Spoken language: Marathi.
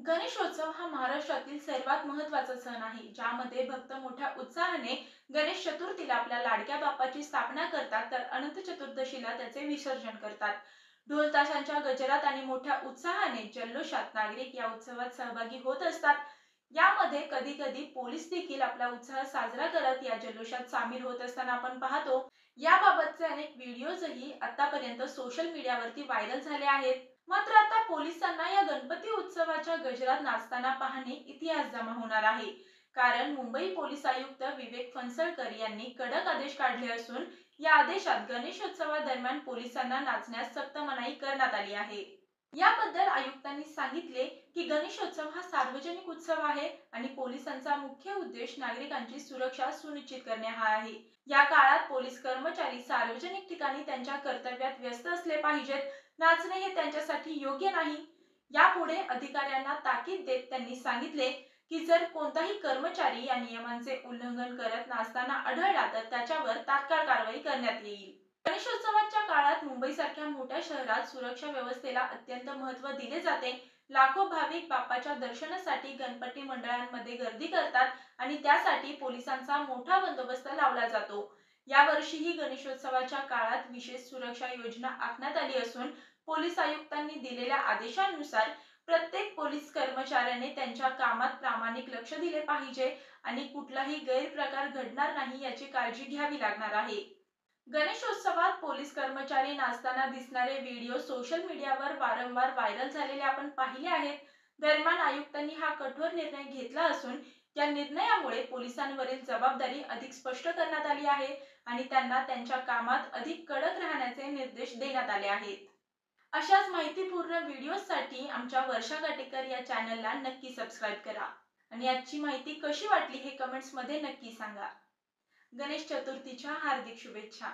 गणेशोत्सव हा महाराष्ट्रातील सर्वात महत्त्वाचा सण आहे, ज्यामध्ये भक्त मोठ्या उत्साहाने गणेश चतुर्थीला आपल्या लाडक्या बाप्पाची स्थापना करतात, तर अनंत चतुर्दशीला त्याचे विसर्जन करतात. ढोल ताशांच्या गजरात आणि मोठ्या उत्साहाने जल्लोषात नागरिक या उत्सवात सहभागी होत असतात. यामध्ये कधी कधी पोलीस देखील आपला उत्साह साजरा करत या जल्लोषात सामील होत असताना आपण पाहतो. याबाबतचे अनेक व्हिडिओजही आतापर्यंत सोशल मीडियावरती व्हायरल झाले आहेत. मात्र आता पोलिसांना या गणपती उत्सवाच्या गजरात नाचताना पाहणे इतिहास जमा होणार आहे. कारण मुंबई पोलीस आयुक्त विवेक फणसळकर यांनी कडक आदेश काढले असून या आदेशात गणेशोत्सवादरम्यान पोलिसांना नाचण्यास सक्त मनाई करण्यात आली आहे. याबद्दल आयुक्तांनी सांगितले की गणेशोत्सव हा सार्वजनिक उत्सव आहे आणि पोलिसांचा मुख्य उद्देश नागरिकांची सुरक्षा सुनिश्चित करणे हा आहे. या काळात पोलीस कर्मचारी सार्वजनिक ठिकाणी त्यांच्या कर्तव्यात व्यस्त असले पाहिजेत. नाचणे हे त्यांच्यासाठी योग्य नाही. यापुढे अधिकाऱ्यांना ताकीद देत त्यांनी सांगितले की जर कोणताही कर्मचारी या नियमांचे उल्लंघन करत नाचताना आढळला तर त्याच्यावर तात्काळ कारवाई करण्यात येईल. गणेशोत्सवाच्या काळात मुंबईसारख्या मोठ्या शहरात सुरक्षा व्यवस्थेला अत्यंत महत्त्व दिले जाते. लाखो भाविक बाप्पाच्या दर्शनासाठी गणपती मंडळांमध्ये गर्दी करतात आणि त्यासाठी पोलिसांचा मोठा बंदोबस्त लावला जातो. यावर्षीही गणेशोत्सवाच्या काळात विशेष सुरक्षा योजना आखण्यात आली असून पोलीस आयुक्तांनी दिलेल्या आदेशानुसार प्रत्येक पोलीस कर्मचाऱ्याने त्यांच्या कामात प्रामाणिक लक्ष दिले पाहिजे आणि कुठलाही गैरप्रकार घडणार नाही याची काळजी घ्यावी लागणार आहे. गणेशोत्सवात पोलीस कर्मचारी नाचताना दिसणारे व्हिडिओ सोशल मीडियावर वारंवार व्हायरल झालेले आपण पाहिले आहेत. दरम्यान आयुक्तांनी हा कठोर निर्णय घेतला असून या निर्णयामुळे पोलिसांवरील जबाबदारी अधिक स्पष्ट करण्यात आली आहे आणि त्यांना त्यांच्या कामात अधिक कडक राहण्याचे निर्देश देण्यात आले आहेत. अशाच माहितीपूर्ण व्हिडिओसाठी आमच्या वर्षा गाटेकर या चॅनलला नक्की सबस्क्राईब करा आणि आजची माहिती कशी वाटली हे कमेंट्स मध्ये नक्की सांगा. गणेश चतुर्थीच्या हार्दिक शुभेच्छा.